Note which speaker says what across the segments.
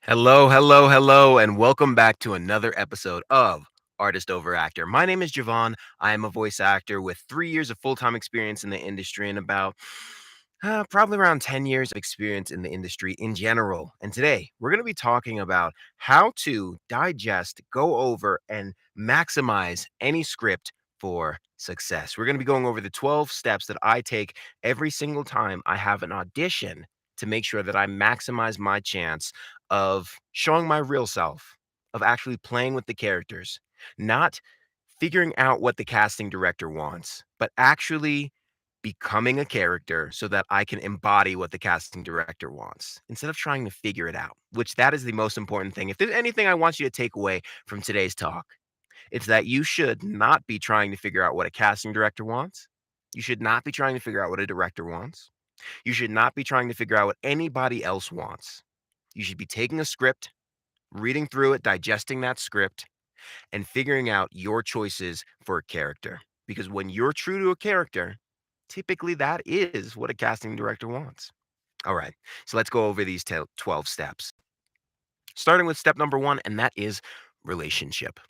Speaker 1: Hello, hello, hello, and welcome back to another episode of Artist Over Actor. My name is Javon. I am a voice actor with 3 years of full time experience in the industry and about probably around 10 years of experience in the industry in general. And today we're going to be talking about how to digest, go over, and maximize any script for success. We're going to be going over the 12 steps that I take every single time I have an audition to make sure that I maximize my chance of showing my real self, of actually playing with the characters, not figuring out what the casting director wants, but actually becoming a character so that I can embody what the casting director wants instead of trying to figure it out, which that is the most important thing. If there's anything I want you to take away from today's talk, it's that you should not be trying to figure out what a casting director wants. You should not be trying to figure out what a director wants. You should not be trying to figure out what anybody else wants. You should be taking a script, reading through it, digesting that script, and figuring out your choices for a character. Because when you're true to a character, typically that is what a casting director wants. All right, so let's go over these 12 steps. Starting with step number one, and that is relationship.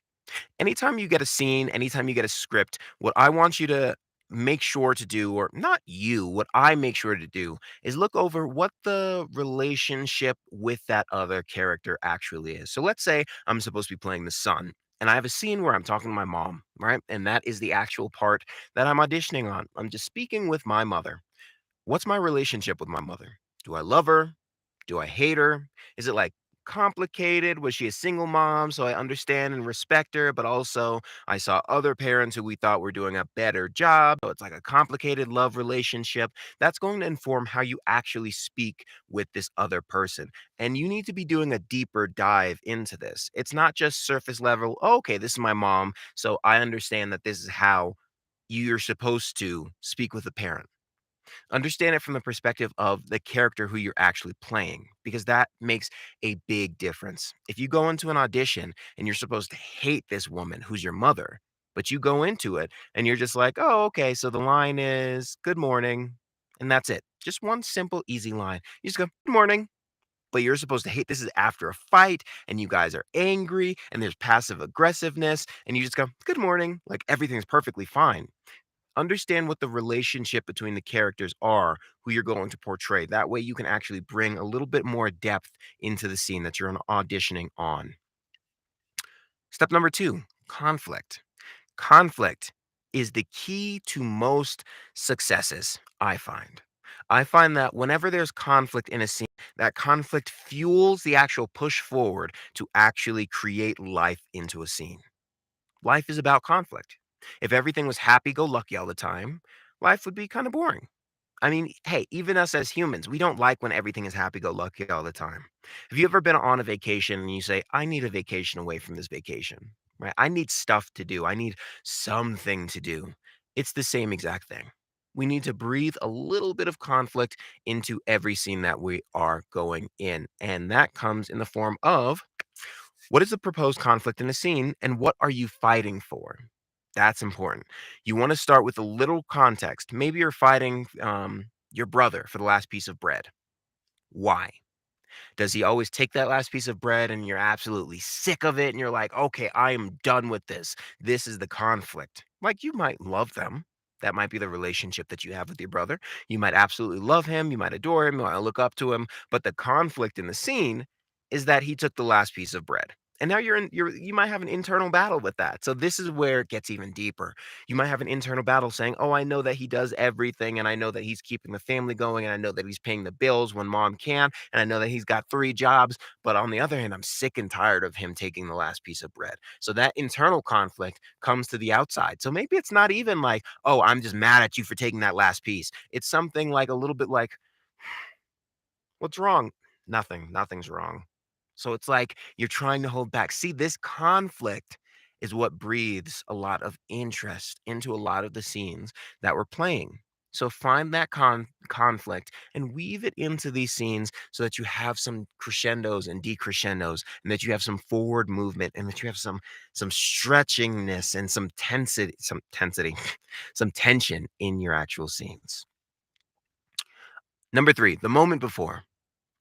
Speaker 1: Anytime you get a scene, anytime you get a script, what I want you to make sure to do, or not you, what I make sure to do is look over what the relationship with that other character actually is. So let's say I'm supposed to be playing the son. And I have a scene where I'm talking to my mom, right? And that is the actual part that I'm auditioning on. I'm just speaking with my mother. What's my relationship with my mother? Do I love her? Do I hate her? Is it like complicated? Was she a single mom? So I understand and respect her, but also I saw other parents who we thought were doing a better job. So it's like a complicated love relationship. That's going to inform how you actually speak with this other person. And you need to be doing a deeper dive into this. It's not just surface level. "Oh, okay, this is my mom. So I understand that this is how you're supposed to speak with a parent." Understand it from the perspective of the character who you're actually playing, because that makes a big difference. If you go into an audition and you're supposed to hate this woman who's your mother, but you go into it and you're just like, "Oh, okay, so the line is good morning." And that's it. Just one simple, easy line. You just go, "Good morning." But you're supposed to hate this is after a fight and you guys are angry and there's passive aggressiveness and you just go, "Good morning." Like everything's perfectly fine. Understand what the relationship between the characters are who you're going to portray. That way you can actually bring a little bit more depth into the scene that you're auditioning on. Step number two, conflict. Conflict is the key to most successes, I find. I find that whenever there's conflict in a scene, that conflict fuels the actual push forward to actually create life into a scene. Life is about conflict. If everything was happy go lucky all the time, life would be kind of boring. I mean, hey, even us as humans, we don't like when everything is happy go lucky all the time. Have you ever been on a vacation and you say, "I need a vacation away from this vacation," right? I need stuff to do. I need something to do. It's the same exact thing. We need to breathe a little bit of conflict into every scene that we are going in. And that comes in the form of what is the proposed conflict in the scene and what are you fighting for? That's important. You want to start with a little context. Maybe you're fighting your brother for the last piece of bread. Why? Does he always take that last piece of bread and you're absolutely sick of it and you're like, "Okay, I am done with this. This is the conflict." Like you might love them. That might be the relationship that you have with your brother. You might absolutely love him. You might adore him. You might look up to him. But the conflict in the scene is that he took the last piece of bread. And now you might have an internal battle with that. So this is where it gets even deeper. You might have an internal battle saying, "Oh, I know that he does everything and I know that he's keeping the family going and I know that he's paying the bills when mom can and I know that he's got 3 jobs, but on the other hand, I'm sick and tired of him taking the last piece of bread." So that internal conflict comes to the outside. So maybe it's not even like, "Oh, I'm just mad at you for taking that last piece." It's something like a little bit like, "What's wrong?" "Nothing. Nothing's wrong." So it's like you're trying to hold back. See, this conflict is what breathes a lot of interest into a lot of the scenes that we're playing. So find that conflict and weave it into these scenes so that you have some crescendos and decrescendos and that you have some forward movement and that you have some stretchingness and some tensity, some tension in your actual scenes. Number 3, the moment before.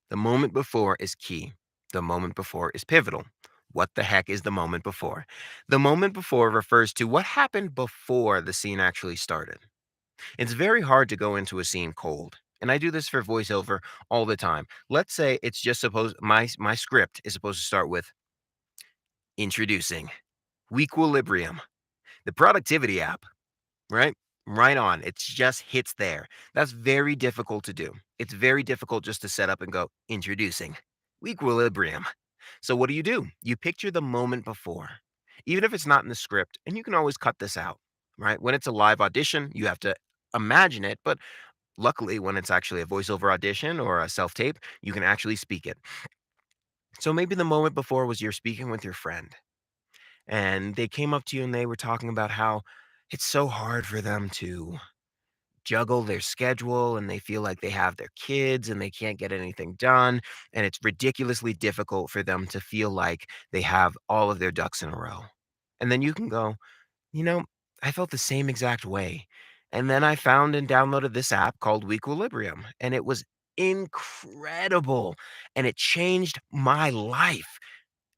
Speaker 1: The moment before is key. The moment before is pivotal. What the heck is the moment before? The moment before refers to what happened before the scene actually started. It's very hard to go into a scene cold. And I do this for voiceover all the time. Let's say it's just supposed my script is supposed to start with introducing Weequilibrium, the productivity app, right? Right on. It just hits there. That's very difficult to do. It's very difficult just to set up and go introducing Weequilibrium. So what do? You picture the moment before, even if it's not in the script, and you can always cut this out, right? When it's a live audition, you have to imagine it, but luckily, when it's actually a voiceover audition or a self tape, you can actually speak it. So maybe the moment before was you're speaking with your friend and they came up to you and they were talking about how it's so hard for them to juggle their schedule and they feel like they have their kids and they can't get anything done. And it's ridiculously difficult for them to feel like they have all of their ducks in a row. And then you can go, you know, I felt the same exact way. And then I found and downloaded this app called Weequilibrium, and it was incredible. And it changed my life.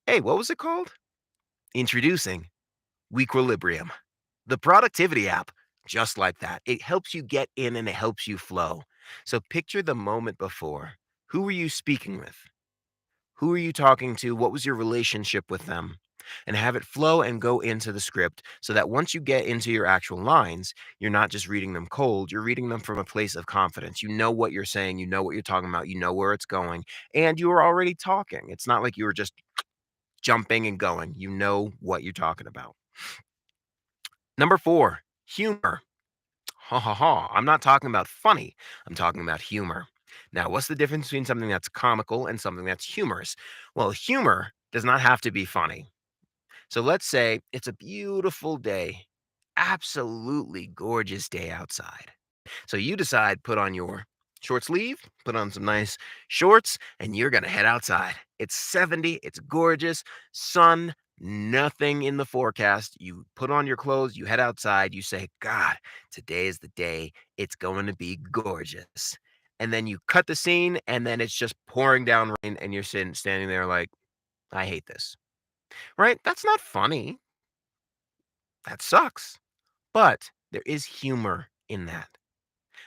Speaker 1: Hey, what was it called? Introducing Weequilibrium, the productivity app. Just like that. It helps you get in and it helps you flow. So picture the moment before. Who were you speaking with? Who are you talking to? What was your relationship with them? And have it flow and go into the script so that once you get into your actual lines, you're not just reading them cold, you're reading them from a place of confidence. You know what you're saying, you know what you're talking about, you know where it's going, and you were already talking. It's not like you were just jumping and going. You know what you're talking about. Number 4, humor. Ha ha ha. I'm not talking about funny. I'm talking about humor. Now, what's the difference between something that's comical and something that's humorous? Well, humor does not have to be funny. So let's say it's a beautiful day, absolutely gorgeous day outside. So you decide put on your short sleeve, put on some nice shorts, and you're going to head outside. It's 70, it's gorgeous, sun, nothing in the forecast. You put on your clothes, you head outside, you say, God, today is the day. It's going to be gorgeous. And then you cut the scene, and then it's just pouring down rain, and you're standing there like, I hate this. Right? That's not funny. That sucks. But there is humor in that.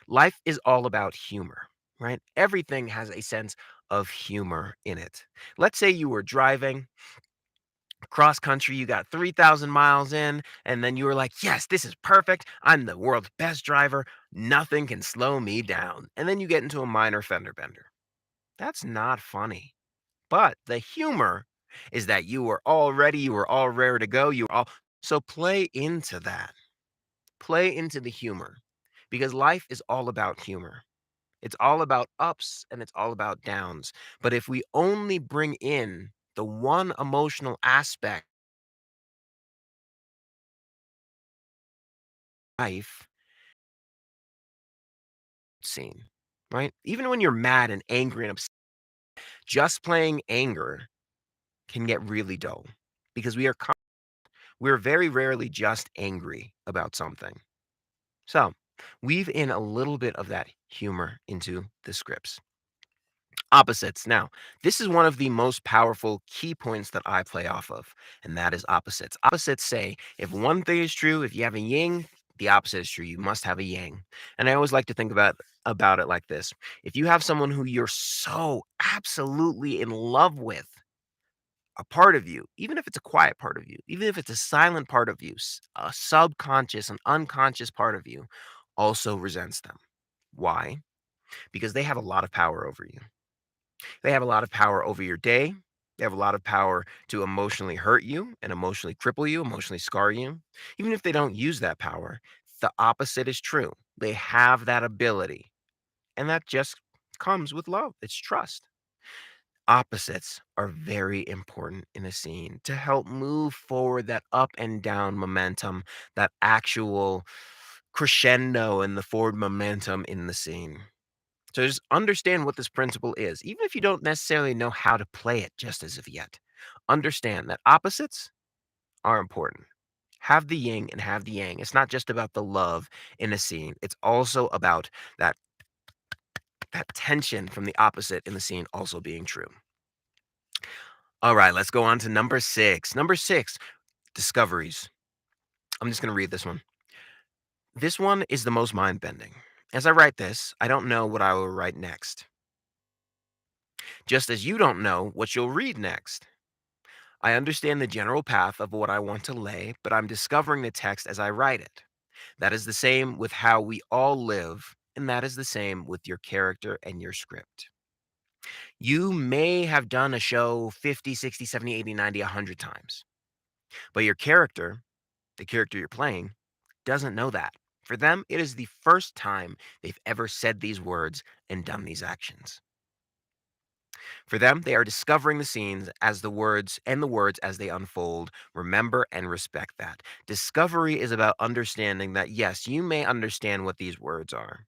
Speaker 1: Life is all about humor, right? Everything has a sense of humor in it. Let's say you were driving cross country, you got 3,000 miles in, and then you were like, yes, this is perfect. I'm the world's best driver. Nothing can slow me down. And then you get into a minor fender bender. That's not funny. But the humor is that you were all ready, you were all rare to go. You were all so play into that. Play into the humor because life is all about humor. It's all about ups and it's all about downs. But if we only bring in the one emotional aspect of life scene, right? Even when you're mad and angry and upset, just playing anger can get really dull because we're very rarely just angry about something. So, weave in a little bit of that humor into the scripts. Opposites. Now, this is one of the most powerful key points that I play off of, and that is opposites. Opposites say if one thing is true, if you have a yin, the opposite is true. You must have a yang. And I always like to think about it like this. If you have someone who you're so absolutely in love with, a part of you, even if it's a quiet part of you, even if it's a silent part of you, a subconscious, an unconscious part of you also resents them. Why? Because they have a lot of power over you. They have a lot of power over your day. They have a lot of power to emotionally hurt you and emotionally cripple you, emotionally scar you. Even if they don't use that power, the opposite is true. They have that ability. And that just comes with love. It's trust. Opposites are very important in a scene to help move forward that up and down momentum, that actual crescendo and the forward momentum in the scene. So just understand what this principle is, even if you don't necessarily know how to play it just as of yet. Understand that opposites are important. Have the yin and have the yang. It's not just about the love in a scene. It's also about that that tension from the opposite in the scene also being true. All right, let's go on to number 6. Number 6, discoveries. I'm just going to read this one. This one is the most mind bending. As I write this, I don't know what I will write next, just as you don't know what you'll read next. I understand the general path of what I want to lay, but I'm discovering the text as I write it. That is the same with how we all live, and that is the same with your character and your script. You may have done a show 50, 60, 70, 80, 90, 100 times, but your character, the character you're playing, doesn't know that. For them, it is the first time they've ever said these words and done these actions. For them, they are discovering the scenes as the words as they unfold. Remember and respect that. Discovery is about understanding that, yes, you may understand what these words are,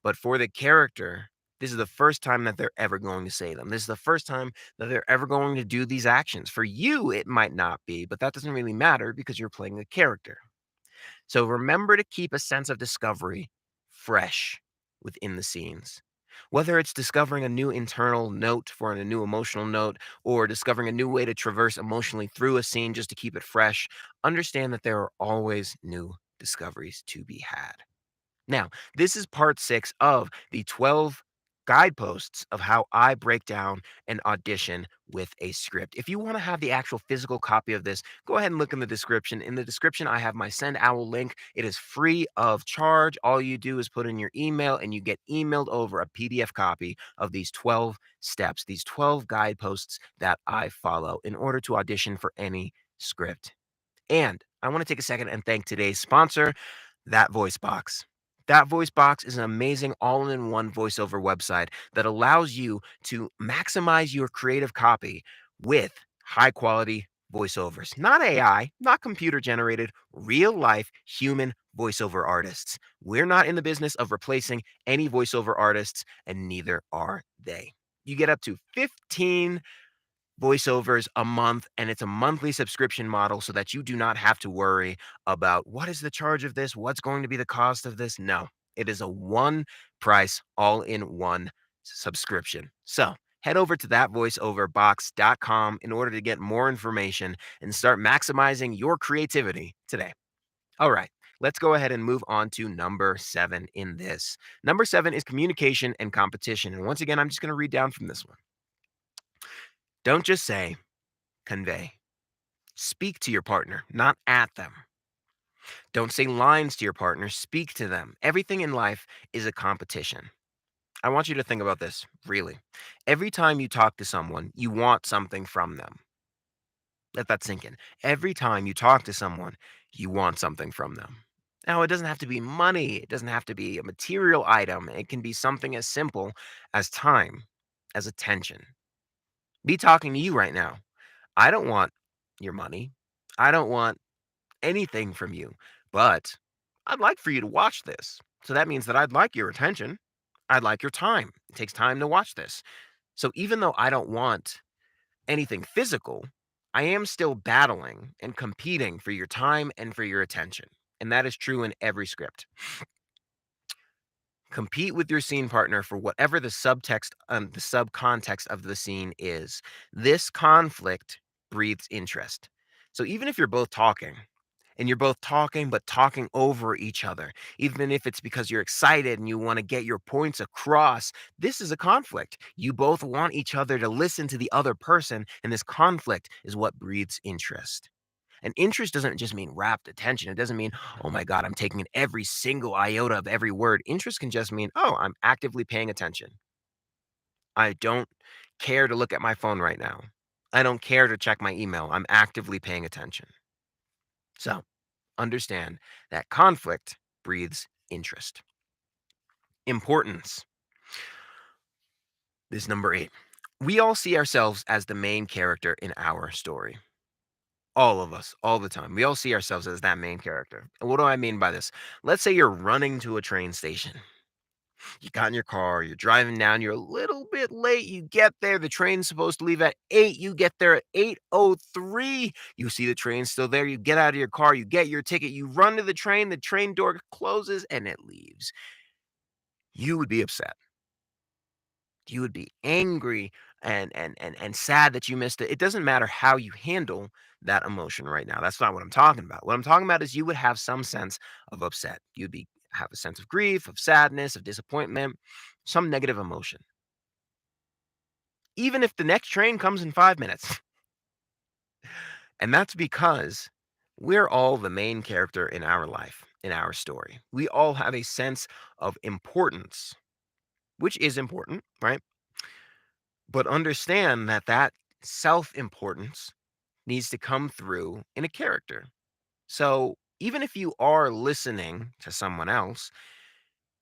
Speaker 1: but for the character, this is the first time that they're ever going to say them. This is the first time that they're ever going to do these actions. For you, it might not be, but that doesn't really matter because you're playing a character. So remember to keep a sense of discovery fresh within the scenes. Whether it's discovering a new internal note for a new emotional note or discovering a new way to traverse emotionally through a scene just to keep it fresh, understand that there are always new discoveries to be had. Now, this is part 6 of the 12 guideposts of how I break down an audition with a script. If you wanna have the actual physical copy of this, go ahead and look in the description. In the description, I have my Send Owl link. It is free of charge. All you do is put in your email, and you get emailed over a PDF copy of these 12 steps, these 12 guideposts that I follow in order to audition for any script. And I wanna take a second and thank today's sponsor, That Voice Box. That Voice Box is an amazing all-in-one voiceover website that allows you to maximize your creative copy with high-quality voiceovers. Not AI, not computer generated, real-life human voiceover artists. We're not in the business of replacing any voiceover artists, and neither are they. You get up to 15 voiceovers a month, and it's a monthly subscription model so that you do not have to worry about what is the charge of this, what's going to be the cost of this. No, it is a one price, all in one subscription. So head over to thatvoiceoverbox.com in order to get more information and start maximizing your creativity today. All right. Let's go ahead and move on to number 7 in this. Number 7 is communication and competition. And once again, I'm just going to read down from this one. Don't just say, convey. Speak to your partner, not at them. Don't say lines to your partner, speak to them. Everything in life is a competition. I want you to think about this, really. Every time you talk to someone, you want something from them. Let that sink in. Every time you talk to someone, you want something from them. Now, it doesn't have to be money, it doesn't have to be a material item. It can be something as simple as time, as attention. Me talking to you right now. I don't want your money. I don't want anything from you, but I'd like for you to watch this. So that means that I'd like your attention. I'd like your time. It takes time to watch this. So even though I don't want anything physical, I am still battling and competing for your time and for your attention. And that is true in every script. Compete with your scene partner for whatever the subtext and the subcontext of the scene is. This conflict breathes interest. So even if you're both talking, and you're both talking, but talking over each other, even if it's because you're excited and you want to get your points across, this is a conflict. You both want each other to listen to the other person, and this conflict is what breeds interest. And interest doesn't just mean rapt attention. It doesn't mean, oh my God, I'm taking in every single iota of every word. Interest can just mean, oh, I'm actively paying attention. I don't care to look at my phone right now. I don't care to check my email. I'm actively paying attention. So understand that conflict breeds interest. Importance. This is number 8. We all see ourselves as the main character in our story. All of us, all the time. We all see ourselves as that main character. And what do I mean by this? Let's say you're running to a train station. You got in your car, you're driving down, you're a little bit late. You get there, the train's supposed to leave at 8. You get there at 8:03. You see the train still there. You get out of your car, you get your ticket, you run to the train door closes, and it leaves. You would be upset. You would be angry and sad that you missed it. It doesn't matter how you handle that emotion right now. That's not what I'm talking about. What I'm talking about is you would have some sense of upset. You'd be have a sense of grief, of sadness, of disappointment, some negative emotion. Even if the next train comes in 5 minutes. And that's because we're all the main character in our life, in our story. We all have a sense of importance, which is important, right? But understand that that self-importance needs to come through in a character. So, even if you are listening to someone else,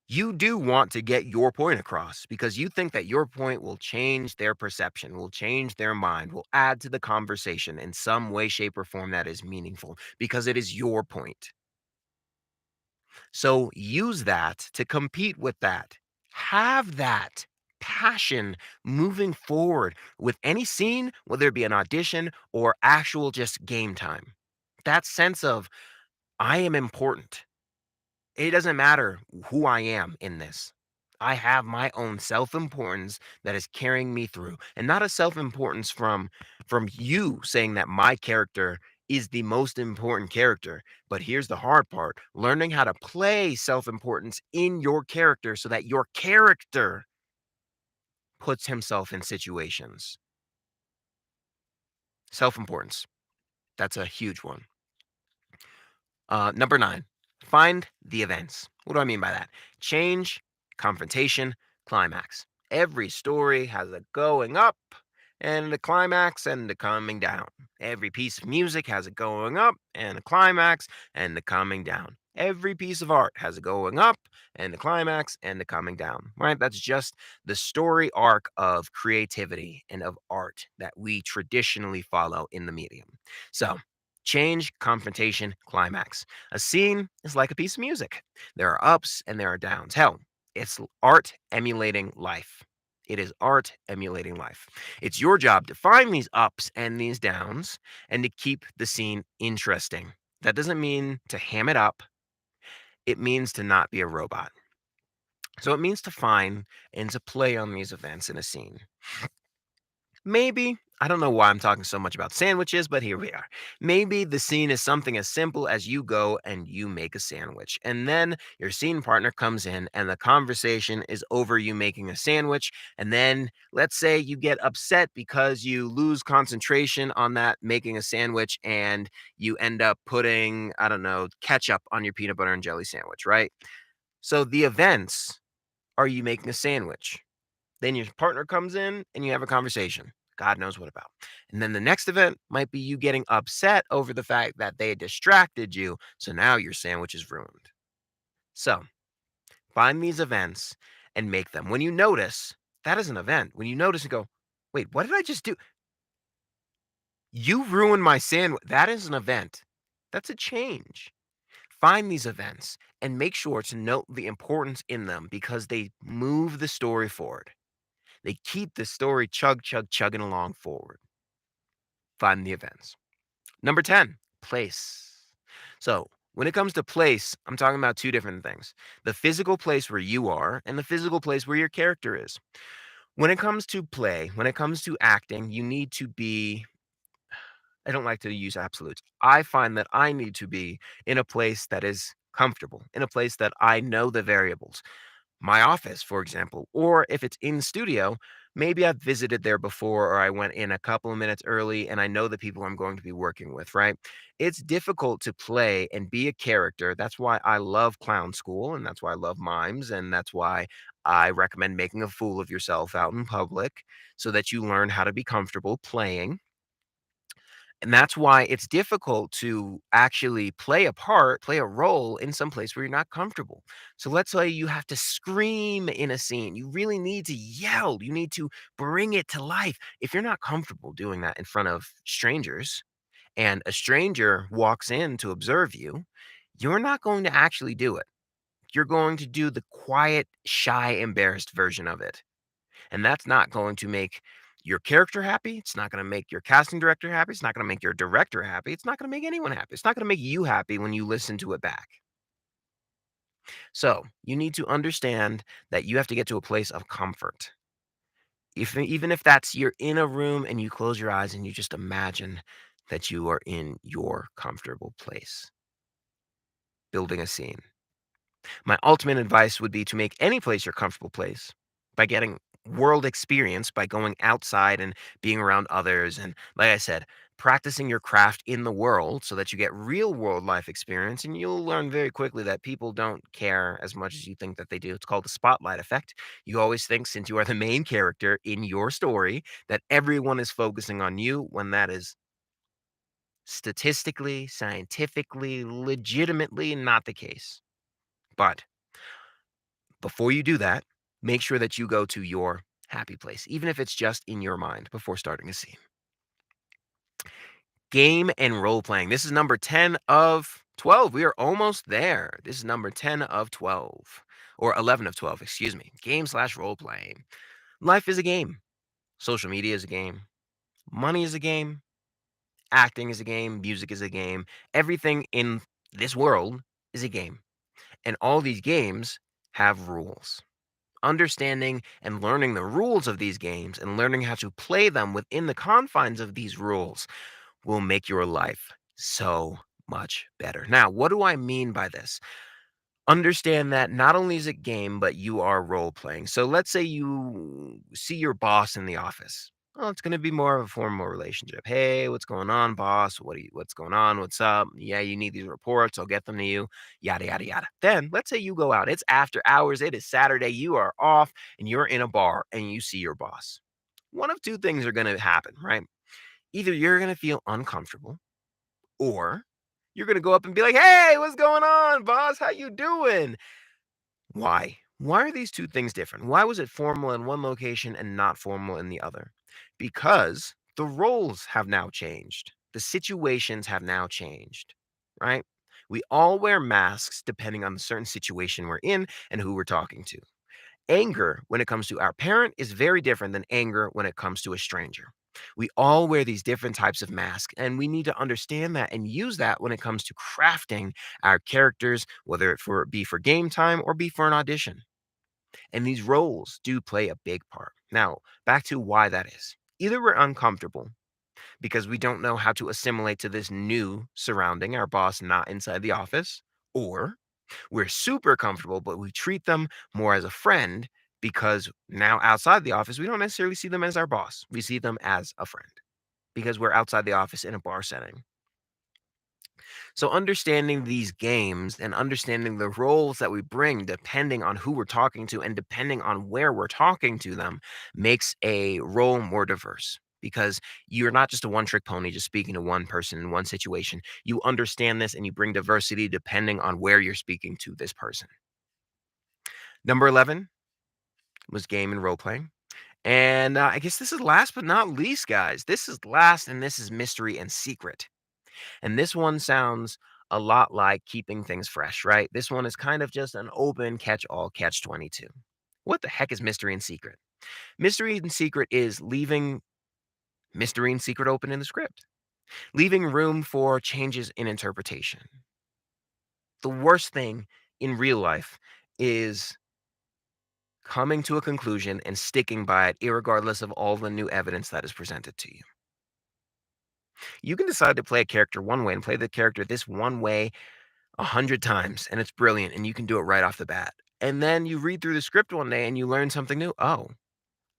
Speaker 1: you do want to get your point across because you think that your point will change their perception, will change their mind, will add to the conversation in some way, shape, or form that is meaningful because it is your point. So use that to compete with that. Have that passion moving forward with any scene, whether it be an audition or actual just game time. That sense of, I am important. It doesn't matter who I am in this. I have my own self-importance that is carrying me through, and not a self-importance from you saying that my character is the most important character. But here's the hard part, learning how to play self-importance in your character so that your character puts himself in situations. Self-importance, that's a huge one. Number 9, find the events. What do I mean by that? Change, confrontation, climax. Every story has a going up and a climax and a coming down. Every piece of music has a going up and a climax and a coming down. Every piece of art has a going up and a climax and a coming down, right? That's just the story arc of creativity and of art that we traditionally follow in the medium. So, change, confrontation, climax. A scene is like a piece of music. There are ups and there are downs. Hell, it's art emulating life. It is art emulating life. It's your job to find these ups and these downs and to keep the scene interesting. That doesn't mean to ham it up, it means to not be a robot. So it means to find and to play on these events in a scene. Maybe, I don't know why I'm talking so much about sandwiches, but here we are. Maybe the scene is something as simple as you go and you make a sandwich. And then your scene partner comes in and the conversation is over you making a sandwich. And then let's say you get upset because you lose concentration on that making a sandwich and you end up putting, I don't know, ketchup on your peanut butter and jelly sandwich, right? So the events are you making a sandwich. Then your partner comes in and you have a conversation. God knows what about. And then the next event might be you getting upset over the fact that they distracted you. So now your sandwich is ruined. So find these events and make them. When you notice that is an event, when you notice and go, wait, what did I just do? You ruined my sandwich. That is an event. That's a change. Find these events and make sure to note the importance in them because they move the story forward. They keep the story chugging along forward. Find the events. Number 10, place. So, when it comes to place, I'm talking about two different things, the physical place where you are and the physical place where your character is. When it comes to play, when it comes to acting, you need to be, I don't like to use absolutes. I find that I need to be in a place that is comfortable, in a place that I know the variables. My office, for example, or if it's in studio, maybe I've visited there before or I went in a couple of minutes early and I know the people I'm going to be working with, right? It's difficult to play and be a character. That's why I love clown school and that's why I love mimes and that's why I recommend making a fool of yourself out in public so that you learn how to be comfortable playing. And that's why it's difficult to actually play a part, play a role in some place where you're not comfortable. So let's say you have to scream in a scene. You really need to yell. You need to bring it to life. If you're not comfortable doing that in front of strangers and a stranger walks in to observe you, you're not going to actually do it. You're going to do the quiet, shy, embarrassed version of it. And that's not going to make your character happy. It's not going to make your casting director happy. It's not going to make your director happy. It's not going to make anyone happy. It's not going to make you happy when you listen to it back. So you need to understand that you have to get to a place of comfort. Even if that's you're in a room and you close your eyes and you just imagine that you are in your comfortable place, building a scene. My ultimate advice would be to make any place your comfortable place by getting world experience by going outside and being around others. And like I said, practicing your craft in the world so that you get real world life experience. And you'll learn very quickly that people don't care as much as you think that they do. It's called the spotlight effect. You always think, since you are the main character in your story, that everyone is focusing on you when that is statistically, scientifically, legitimately not the case. But before you do that, make sure that you go to your happy place, even if it's just in your mind before starting a scene. Game and role playing. This is number 10 of 12. We are almost there. This is number 10 of 12, or 11 of 12, excuse me. Game slash role playing. Life is a game. Social media is a game. Money is a game. Acting is a game. Music is a game. Everything in this world is a game. And all these games have rules. Understanding and learning the rules of these games and learning how to play them within the confines of these rules will make your life so much better. Now, what do I mean by this? Understand that not only is it game, but you are role playing. So let's say you see your boss in the office. Well, it's going to be more of a formal relationship. Hey, what's going on, boss? What's going on? What's up? Yeah, you need these reports. I'll get them to you. Yada yada yada. Then let's say you go out. It's after hours. It is Saturday. You are off and you're in a bar and you see your boss. One of two things are going to happen, right? Either you're going to feel uncomfortable, or you're going to go up and be like, "Hey, what's going on, boss? How you doing?" Why? Why are these two things different? Why was it formal in one location and not formal in the other? Because the roles have now changed. The situations have now changed, right? We all wear masks depending on the certain situation we're in and who we're talking to. Anger, when it comes to our parent, is very different than anger when it comes to a stranger. We all wear these different types of masks, and we need to understand that and use that when it comes to crafting our characters, whether be for game time or be for an audition. And these roles do play a big part. Now, back to why that is. Either we're uncomfortable because we don't know how to assimilate to this new surrounding, our boss not inside the office, or we're super comfortable, but we treat them more as a friend because now outside the office, we don't necessarily see them as our boss. We see them as a friend because we're outside the office in a bar setting. So, understanding these games and understanding the roles that we bring, depending on who we're talking to and depending on where we're talking to them, makes a role more diverse. Because you're not just a one trick pony, just speaking to one person in one situation. You understand this and you bring diversity depending on where you're speaking to this person. Number 11 was game and role playing. And I guess this is last but not least, guys. This is last, and this is mystery and secret. And this one sounds a lot like keeping things fresh, right? This one is kind of just an open catch all, catch 22. What the heck is mystery and secret? Mystery and secret is leaving mystery and secret open in the script, leaving room for changes in interpretation. The worst thing in real life is coming to a conclusion and sticking by it, irregardless of all the new evidence that is presented to you. You can decide to play a character one way and play the character this one way 100 times, and it's brilliant, and you can do it right off the bat. And then you read through the script one day and you learn something new. Oh,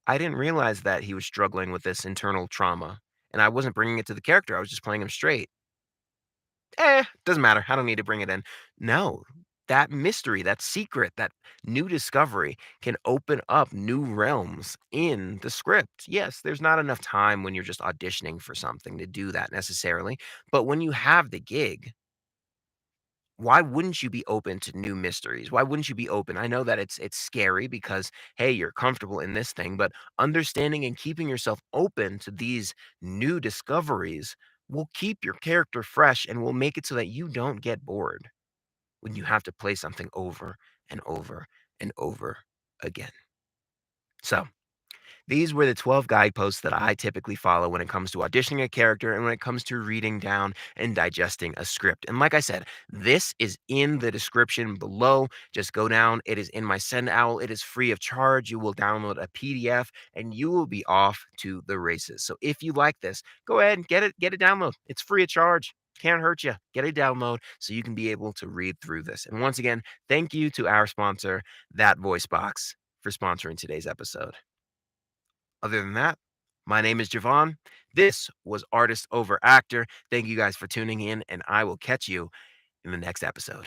Speaker 1: I didn't realize that he was struggling with this internal trauma, and I wasn't bringing it to the character. I was just playing him straight. Doesn't matter. I don't need to bring it in. No, that mystery, that secret, that new discovery can open up new realms in the script. Yes, there's not enough time when you're just auditioning for something to do that necessarily. But when you have the gig, why wouldn't you be open to new mysteries? Why wouldn't you be open? I know that it's scary because hey, you're comfortable in this thing, but understanding and keeping yourself open to these new discoveries will keep your character fresh and will make it so that you don't get bored when you have to play something over and over and over again. So, These were the 12 guideposts that I typically follow when it comes to auditioning a character and when it comes to reading down and digesting a script. And like I said, this is in the description below. Just go down. It is in my Send Owl. It is free of charge. You will download a PDF and you will be off to the races. So if you like this, go ahead and get a download. It's free of charge. Can't hurt you. Get a download so you can be able to read through this. And once again, thank you to our sponsor, That Voice Box, for sponsoring today's episode. Other than that, my name is Javon. This was Artist Over Actor. Thank you guys for tuning in, and I will catch you in the next episode.